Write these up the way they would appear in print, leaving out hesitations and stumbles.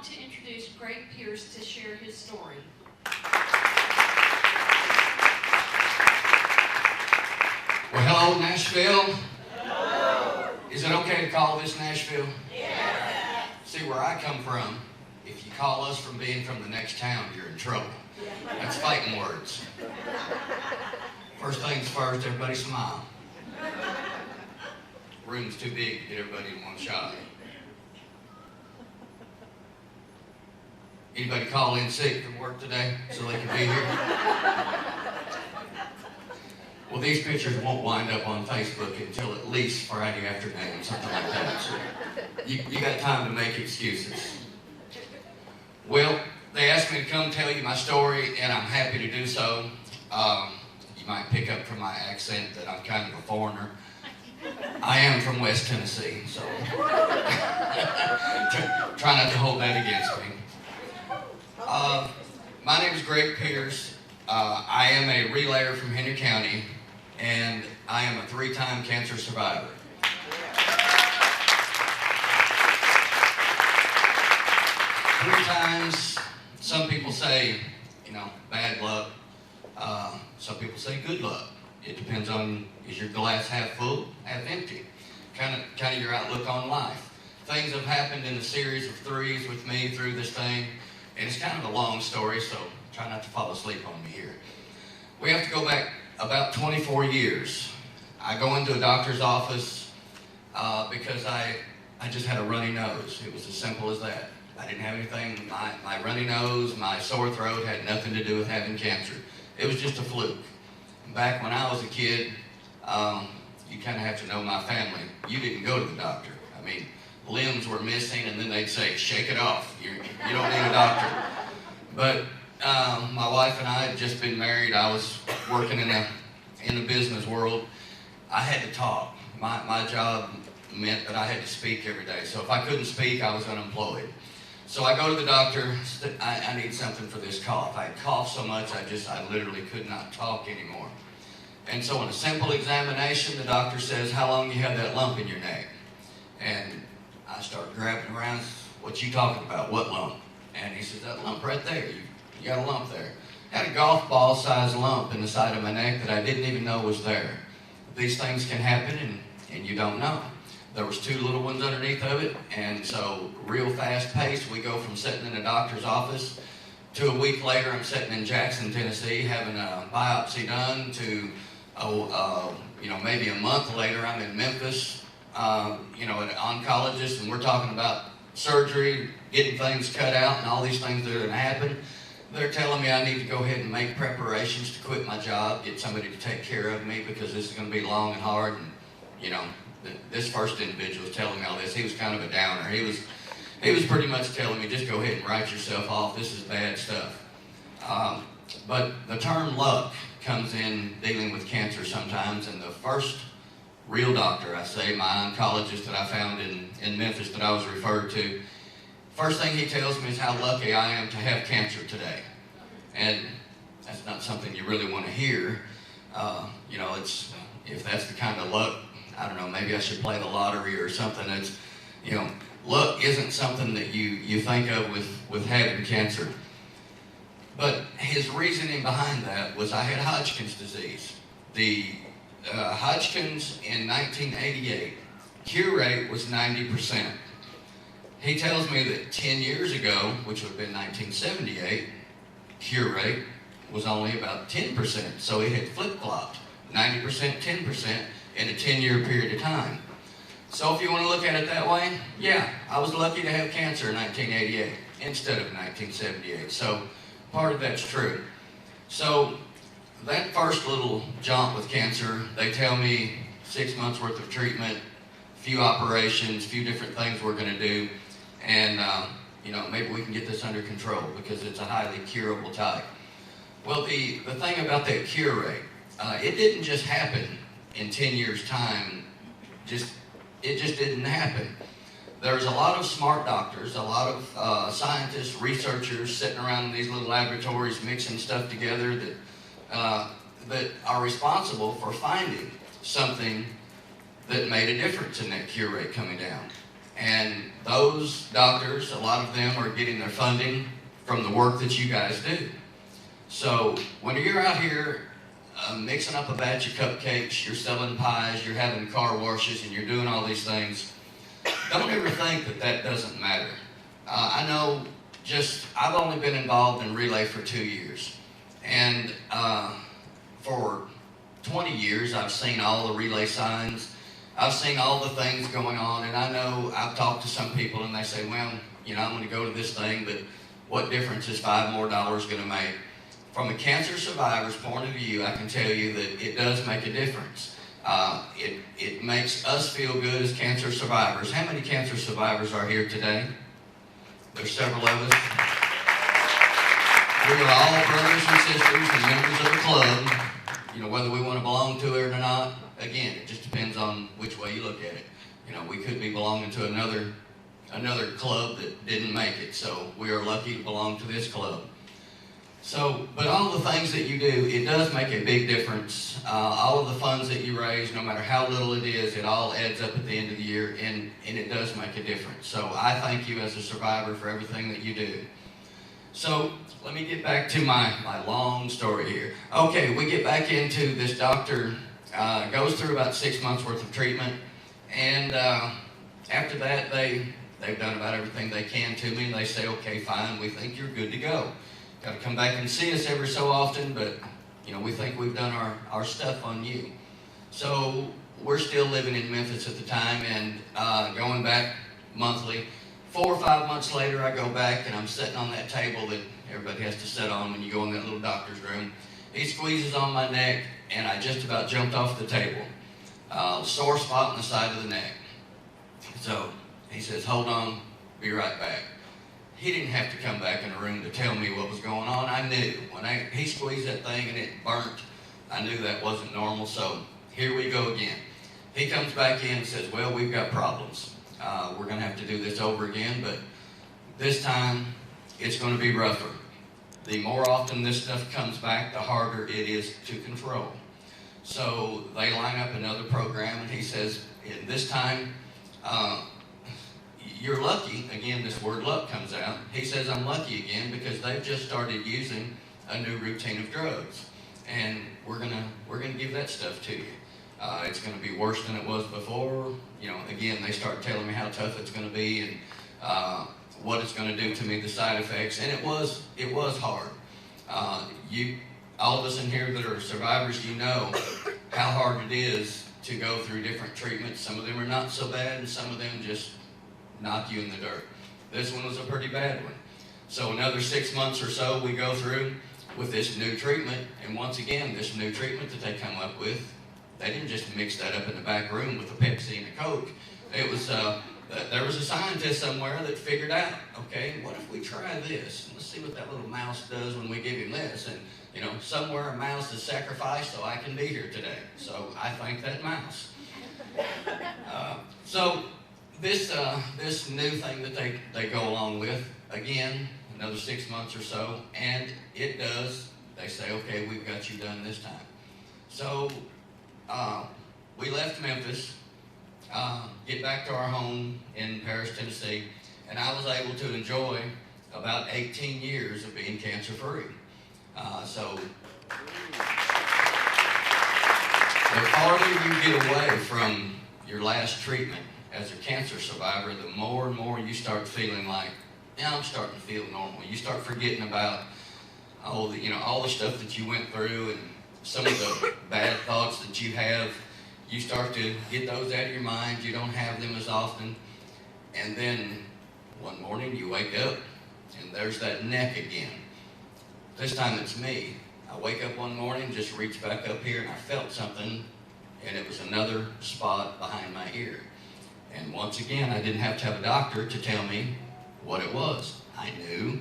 to introduce Greg Pierce to share his story. Well, hello, Nashville. Hello. Is it okay to call this Nashville? Yes. See, where I come from, if you call us from being from the next town, you're in trouble. That's fighting words. First things first, everybody smile. Room's too big to get everybody in one shot. Anybody call in sick from work today so they can be here? Well, these pictures won't wind up on Facebook until at least Friday afternoon, something like that. So you got time to make excuses. Well, they asked me to come tell you my story, and I'm happy to do so. You might pick up from my accent that I'm kind of a foreigner. I am from West Tennessee, so try not to hold that against me. My name is Greg Pierce. I am a relayer from Henry County, and I am a 3-time cancer survivor. 3 times, some people say, bad luck. Some people say good luck. It depends on, is your glass half full, half empty? Kind of your outlook on life. Things have happened in a series of 3s with me through this thing, and it's kind of a long story, so try not to fall asleep on me here. We have to go back about 24 years. I go into a doctor's office because I just had a runny nose. It was as simple as that. I didn't have anything. My runny nose, my sore throat had nothing to do with having cancer. It was just a fluke. Back when I was a kid, you kind of have to know my family. You didn't go to the doctor. I mean, limbs were missing, and then they'd say, shake it off. You don't need a doctor. But my wife and I had just been married. I was working in the business world. I had to talk. My job meant that I had to speak every day. So if I couldn't speak, I was unemployed. So I go to the doctor. I need something for this cough. I coughed so much, I literally could not talk anymore. And so in a simple examination, the doctor says, how long you have that lump in your neck? And I start grabbing around. What you talking about? What lump? And he says, that lump right there. You got a lump there. Had a golf ball sized lump in the side of my neck that I didn't even know was there. These things can happen, and you don't know. There was 2 little ones underneath of it, and so real fast paced, we go from sitting in a doctor's office to a week later I'm sitting in Jackson, Tennessee having a biopsy done to maybe a month later I'm in Memphis, an oncologist, and we're talking about surgery, getting things cut out and all these things that are going to happen. They're telling me I need to go ahead and make preparations to quit my job, get somebody to take care of me because this is going to be long and hard. And, this first individual was telling me all this. He was kind of a downer. He was pretty much telling me, just go ahead and write yourself off. This is bad stuff. But the term luck comes in dealing with cancer sometimes, and the first real doctor, I say, my oncologist that I found in Memphis that I was referred to, first thing he tells me is how lucky I am to have cancer today. And that's not something you really want to hear. If that's the kind of luck, I don't know, maybe I should play the lottery or something. It's, luck isn't something that you think of with having cancer. But his reasoning behind that was I had Hodgkin's disease. The Hodgkin's in 1988, cure rate was 90%. He tells me that 10 years ago, which would have been 1978, cure rate was only about 10%. So it had flip-flopped, 90%, 10% in a 10-year period of time. So if you want to look at it that way, yeah, I was lucky to have cancer in 1988 instead of 1978. So part of that's true. So that first little jaunt with cancer, they tell me 6 months worth of treatment, few operations, few different things we're going to do, and maybe we can get this under control because it's a highly curable type. Well, the thing about that cure rate, it didn't just happen in 10 years' time. It just didn't happen. There's a lot of smart doctors, a lot of scientists, researchers sitting around in these little laboratories mixing stuff together that are responsible for finding something that made a difference in that cure rate coming down. And those those doctors, a lot of them are getting their funding from the work that you guys do. So when you're out here mixing up a batch of cupcakes, you're selling pies, you're having car washes, and you're doing all these things, don't ever think that that doesn't matter. I know I've only been involved in relay for 2 years. And for 20 years, I've seen all the relay signs. I've seen all the things going on, and I know I've talked to some people and they say, well, I'm going to go to this thing, but what difference is $5 more going to make? From a cancer survivor's point of view, I can tell you that it does make a difference. It makes us feel good as cancer survivors. How many cancer survivors are here today? There's several of us. We are all brothers and sisters and members of the club. Whether we want to belong to it or not, again, it just depends on which way you look at it. We could be belonging to another club that didn't make it, so we are lucky to belong to this club. So, but all the things that you do, it does make a big difference. All of the funds that you raise, no matter how little it is, it all adds up at the end of the year, and it does make a difference. So I thank you as a survivor for everything that you do. So let me get back to my long story here. Okay, we get back into this doctor, goes through about 6 months worth of treatment, and after that they've done about everything they can to me, and they say, okay, fine, we think you're good to go. Got to come back and see us every so often, but we think we've done our stuff on you. So we're still living in Memphis at the time, and going back monthly. 4 or 5 months later, I go back and I'm sitting on that table that everybody has to sit on when you go in that little doctor's room. He squeezes on my neck, and I just about jumped off the table. Sore spot on the side of the neck. So he says, hold on, be right back. He didn't have to come back in the room to tell me what was going on. I knew. When he squeezed that thing and it burnt, I knew that wasn't normal. So here we go again. He comes back in and says, well, we've got problems. We're going to have to do this over again, but this time it's going to be rougher. The more often this stuff comes back, the harder it is to control. So they line up another program, and he says, this time, you're lucky. Again, this word luck comes out. He says, I'm lucky again because they've just started using a new routine of drugs, and we're gonna give that stuff to you. It's going to be worse than it was before. Again, they start telling me how tough it's going to be and what it's going to do to me, the side effects, and it was hard. All of us in here that are survivors, how hard it is to go through different treatments. Some of them are not so bad, and some of them just knock you in the dirt. This one was a pretty bad one. So another 6 months or so we go through with this new treatment, and once again, this new treatment that they come up with, they didn't just mix that up in the back room with a Pepsi and a Coke. It was, there was a scientist somewhere that figured out, okay, what if we try this? Let's see what that little mouse does when we give him this. And, somewhere a mouse is sacrificed so I can be here today. So I thank that mouse. So this new thing that they go along with, again, another 6 months or so, and it does, they say, okay, we've got you done this time. So we left Memphis, get back to our home in Paris, Tennessee, and I was able to enjoy about 18 years of being cancer-free. So the farther you get away from your last treatment as a cancer survivor, the more and more you start feeling like, yeah, I'm starting to feel normal. You start forgetting about all the stuff that you went through and some of the bad thoughts that you have. You start to get those out of your mind. You don't have them as often. And then one morning you wake up and there's that neck again. This time it's me. I wake up one morning, just reach back up here, and I felt something, and it was another spot behind my ear. And once again, I didn't have to have a doctor to tell me what it was. I knew.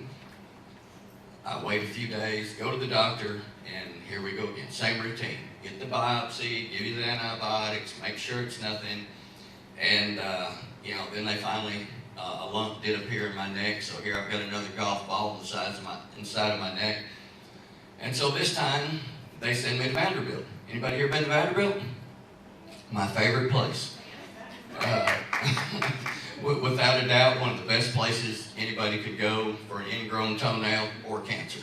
I wait a few days, go to the doctor, and here we go again. Same routine. Get the biopsy, give you the antibiotics, make sure it's nothing. And, then they finally, a lump did appear in my neck, so here I've got another golf ball on the inside of my neck. And so this time, they send me to Vanderbilt. Anybody here been to Vanderbilt? My favorite place. Without a doubt, one of the best places anybody could go for an ingrown toenail or cancer.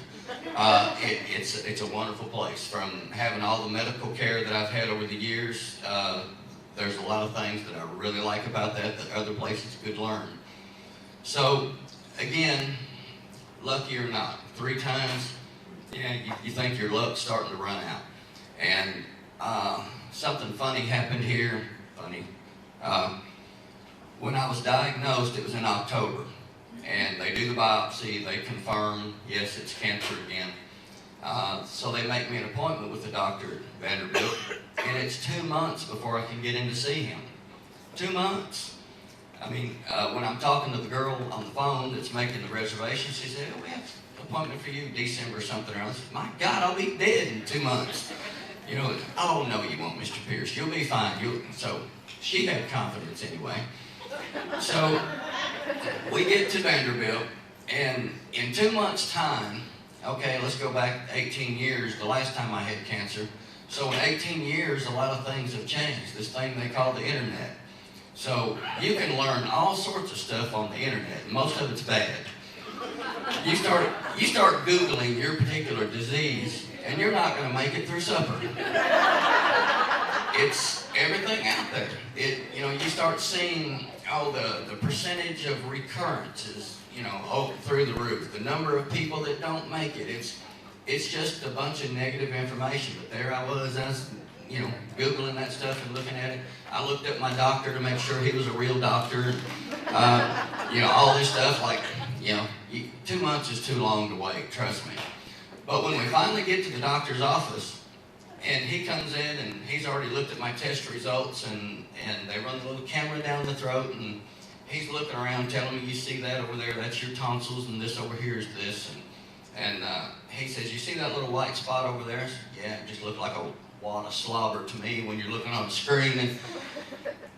It's a wonderful place. From having all the medical care that I've had over the years, there's a lot of things that I really like about that other places could learn. So, again, lucky or not, 3 times, you think your luck's starting to run out. And something funny happened here. When I was diagnosed, it was in October, and they do the biopsy, they confirm, yes, it's cancer again. So they make me an appointment with the doctor at Vanderbilt, and it's 2 months before I can get in to see him. 2 months. I mean, when I'm talking to the girl on the phone that's making the reservation, she said, "Oh, we have an appointment for you December or something." I said, "My God, I'll be dead in 2 months." You know, "Oh, no, you won't, Mr. Pierce. You'll be fine." So she had confidence anyway. So we get to Vanderbilt, and in 2 months' time, okay, let's go back 18 years, the last time I had cancer. So in 18 years, a lot of things have changed, this thing they call the internet. So you can learn all sorts of stuff on the internet, and most of it's bad. You start Googling your particular disease, and you're not going to make it through supper. It's everything out there. You start seeing, the percentage of recurrences, through the roof. The number of people that don't make it. It's just a bunch of negative information. But there I was Googling that stuff and looking at it. I looked up my doctor to make sure he was a real doctor. All this stuff, 2 months is too long to wait, trust me. But when we finally get to the doctor's office, and he comes in and he's already looked at my test results, and they run the little camera down the throat, and he's looking around telling me, "You see that over there? That's your tonsils, and this over here is this." And he says, "You see that little white spot over there?" I said, "Yeah, it just looked like a wad of slobber to me when you're looking on the screen." And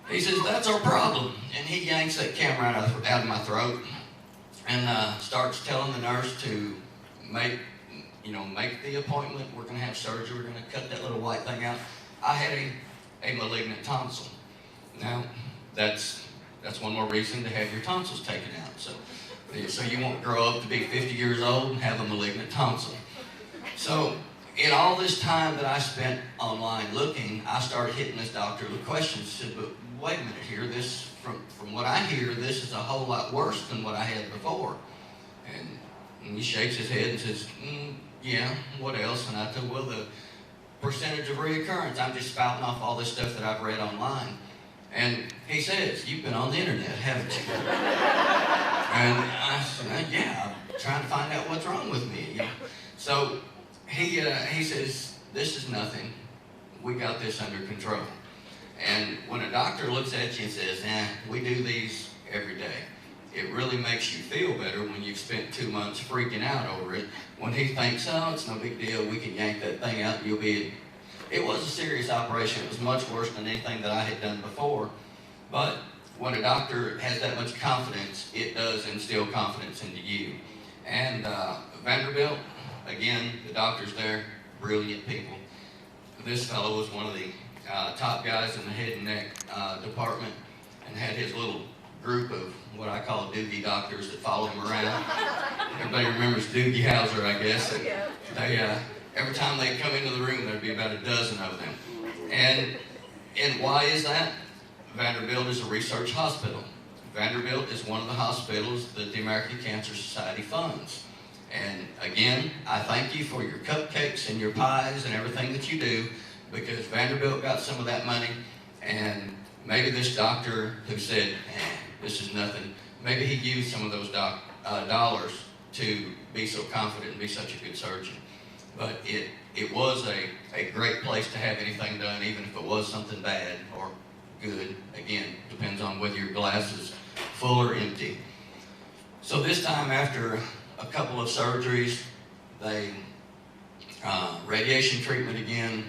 he says, "That's our problem." And he yanks that camera out of my throat and starts telling the nurse to make the appointment. We're going to have surgery. We're going to cut that little white thing out. I had a malignant tonsil. Now, that's one more reason to have your tonsils taken out. So you won't grow up to be 50 years old and have a malignant tonsil. So in all this time that I spent online looking, I started hitting this doctor with questions. I said, "But wait a minute here. This, from what I hear, this is a whole lot worse than what I had before." And he shakes his head and says, "Yeah, what else?" And I told him, "Well, the percentage of reoccurrence. I'm just spouting off all this stuff that I've read online." And he says, "You've been on the internet, haven't you?" And I said, "Yeah, I'm trying to find out what's wrong with me." So he says, "This is nothing. We got this under control." And when a doctor looks at you and says, "We do these every day," it really makes you feel better when you've spent 2 months freaking out over it. When he thinks, "Oh, it's no big deal, we can yank that thing out, you'll be..." It was a serious operation. It was much worse than anything that I had done before. But when a doctor has that much confidence, it does instill confidence into you. And Vanderbilt, again, the doctors there, brilliant people. This fellow was one of the top guys in the head and neck department, and had his little group of what I call Doogie doctors that follow him around. Everybody remembers Doogie Howser, I guess. They, every time they come into the room, there'd be about a dozen of them. And why is that? Vanderbilt is a research hospital. Vanderbilt is one of the hospitals that the American Cancer Society funds. And again, I thank you for your cupcakes and your pies and everything that you do, because Vanderbilt got some of that money, and maybe this doctor who said, "This is nothing," maybe he used some of those dollars to be so confident and be such a good surgeon. But it was a great place to have anything done, even if it was something bad or good. Again, depends on whether your glass is full or empty. So this time, after a couple of surgeries, they radiation treatment again,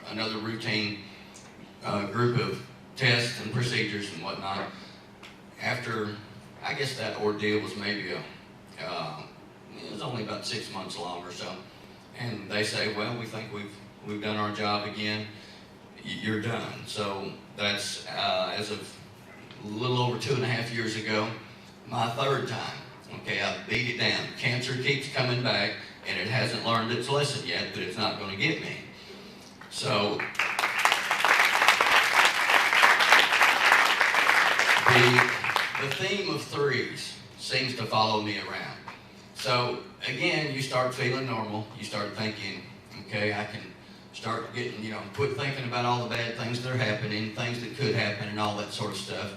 another routine group of tests and procedures and whatnot. After, I guess that ordeal was maybe it was only about 6 months long or so. And they say, "Well, we think we've done our job again. You're done." So that's as of a little over 2.5 years ago, my third time. Okay, I beat it down. Cancer keeps coming back, and it hasn't learned its lesson yet, but it's not going to get me. So the theme of threes seems to follow me around. So again, you start feeling normal. You start thinking, okay, I can start getting, quit thinking about all the bad things that are happening, things that could happen, and all that sort of stuff.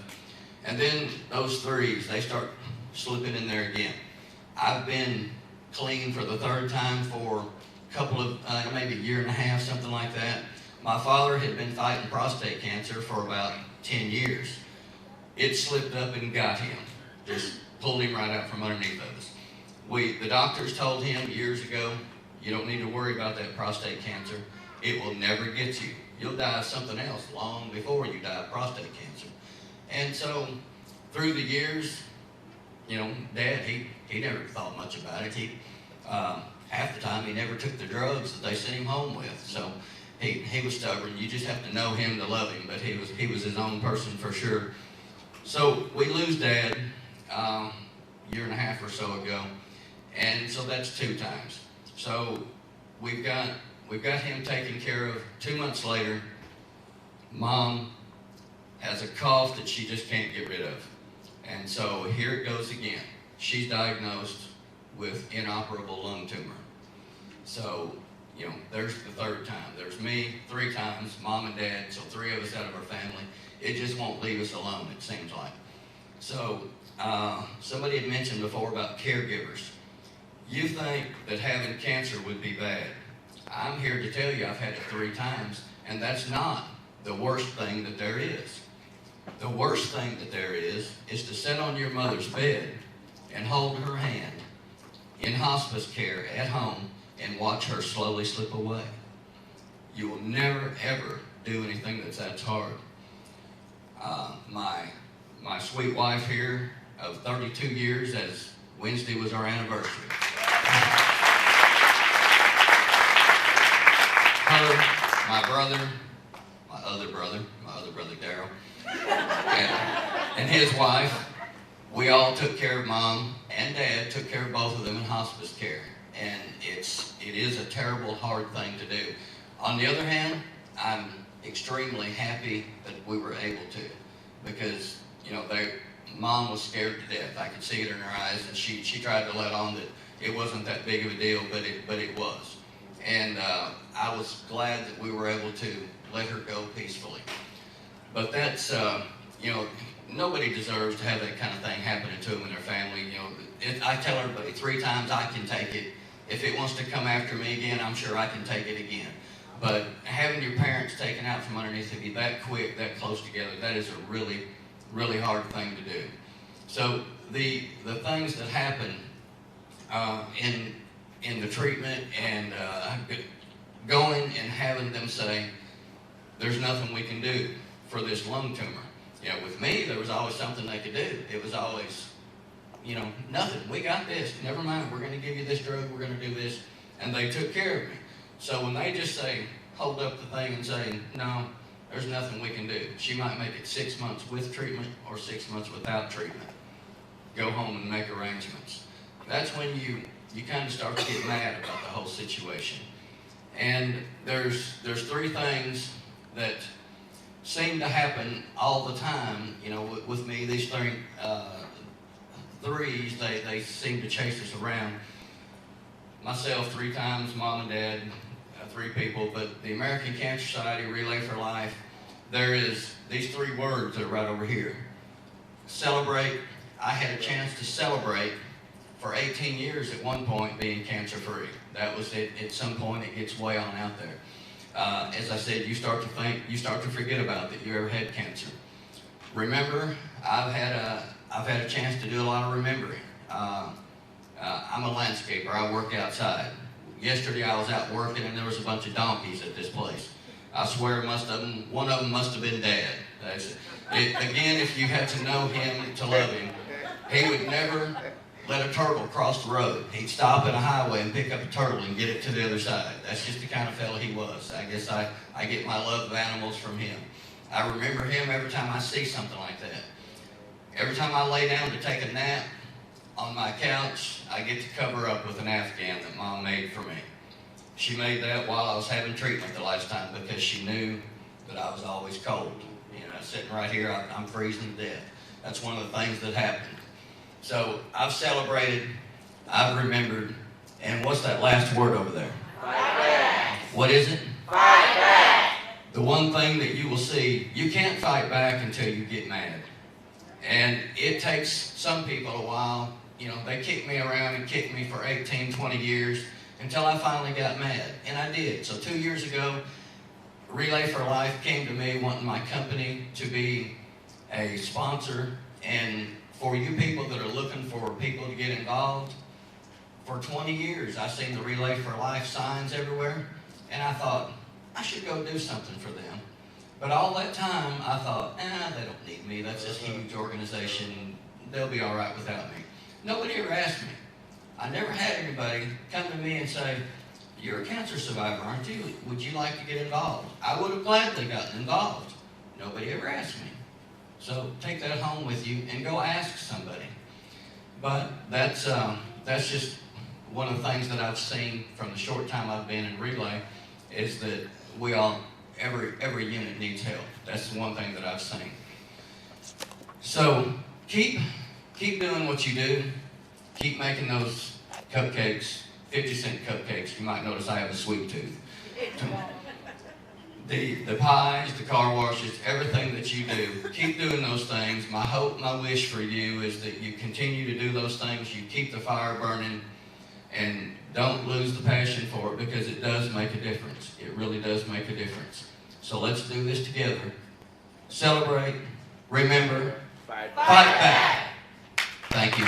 And then those threes, they start slipping in there again. I've been clean for the third time for a couple of, maybe a year and a half, something like that. My father had been fighting prostate cancer for about 10 years. It slipped up and got him, just pulled him right out from underneath of us. The doctors told him years ago, you don't need to worry about that prostate cancer. It will never get you. You'll die of something else long before you die of prostate cancer. And so through the years, Dad, he never thought much about it. Half the time he never took the drugs that they sent him home with. So he was stubborn. You just have to know him to love him, but he was his own person for sure. So we lose Dad a year and a half or so ago, and so that's 2 times. So we've got him taken care of. 2 months later, Mom has a cough that she just can't get rid of. And so here it goes again. She's diagnosed with inoperable lung tumor. So, there's the third time. There's me 3 times, Mom and Dad, so 3 of us out of our family. It just won't leave us alone, it seems like. So, somebody had mentioned before about caregivers. You think that having cancer would be bad. I'm here to tell you I've had it 3 times, and that's not the worst thing that there is. The worst thing that there is to sit on your mother's bed and hold her hand in hospice care at home and watch her slowly slip away. You will never, ever do anything that's hard. My sweet wife here of 32 years, as Wednesday was our anniversary. Her, my other brother Daryl, and his wife, we all took care of Mom and Dad, took care of both of them in hospice care. And it is a terrible, hard thing to do. On the other hand, I'm extremely happy that we were able to, because Mom was scared to death. I could see it in her eyes, and she tried to let on that it wasn't that big of a deal, but it was. And I was glad that we were able to let her go peacefully. But that's, nobody deserves to have that kind of thing happening to them in their family. I tell everybody 3 times I can take it. If it wants to come after me again, I'm sure I can take it again. But having your parents taken out from underneath of you that quick, that close together, that is a really, really hard thing to do. So the things that happen in the treatment and going and having them say, there's nothing we can do for this lung tumor. With me, there was always something they could do. It was always, nothing. We got this. Never mind. We're going to give you this drug. We're going to do this. And they took care of me. So when they just say, hold up the thing and say, no, there's nothing we can do. She might make it 6 months with treatment or 6 months without treatment. Go home and make arrangements. That's when you kind of start to get mad about the whole situation. And there's 3 things that seem to happen all the time, with me. These threes, they seem to chase us around. Myself 3 times, Mom and Dad, 3 people, but the American Cancer Society Relay for Life, there is these 3 words that are right over here. Celebrate. I had a chance to celebrate for 18 years at one point being cancer-free. That was it. At some point, it gets way on out there. As I said, you start to forget about that you ever had cancer. Remember, I've had a chance to do a lot of remembering. I'm a landscaper. I work outside. Yesterday I was out working and there was a bunch of donkeys at this place. I swear one of them must have been Dad. Again, if you had to know him to love him, he would never let a turtle cross the road. He'd stop at a highway and pick up a turtle and get it to the other side. That's just the kind of fella he was. I guess I get my love of animals from him. I remember him every time I see something like that. Every time I lay down to take a nap on my couch, I get to cover up with an Afghan that Mom made for me. She made that while I was having treatment the last time because she knew that I was always cold. You know, sitting right here, I'm freezing to death. That's one of the things that happened. So I've celebrated, I've remembered, and what's that last word over there? Fight back. What is it? Fight back. The one thing that you will see, you can't fight back until you get mad. And it takes some people a while. You know, they kicked me around and kicked me for 18, 20 years until I finally got mad. And I did. So 2 years ago, Relay for Life came to me wanting my company to be a sponsor. And for you people that are looking for people to get involved, for 20 years I've seen the Relay for Life signs everywhere. And I thought, I should go do something for them. But all that time, I thought, they don't need me. That's this huge organization. They'll be all right without me. Nobody ever asked me. I never had anybody come to me and say, you're a cancer survivor, aren't you? Would you like to get involved? I would have gladly gotten involved. Nobody ever asked me. So take that home with you and go ask somebody. But that's just one of the things that I've seen from the short time I've been in Relay is that we all, every unit needs help. That's the one thing that I've seen. So keep doing what you do. Keep making those cupcakes, 50-cent cupcakes. You might notice I have a sweet tooth. The pies, the car washes, everything that you do, keep doing those things. My hope, my wish for you is that you continue to do those things. You keep the fire burning and don't lose the passion for it because it does make a difference. It really does make a difference. So let's do this together. Celebrate, remember, fight back. Thank you.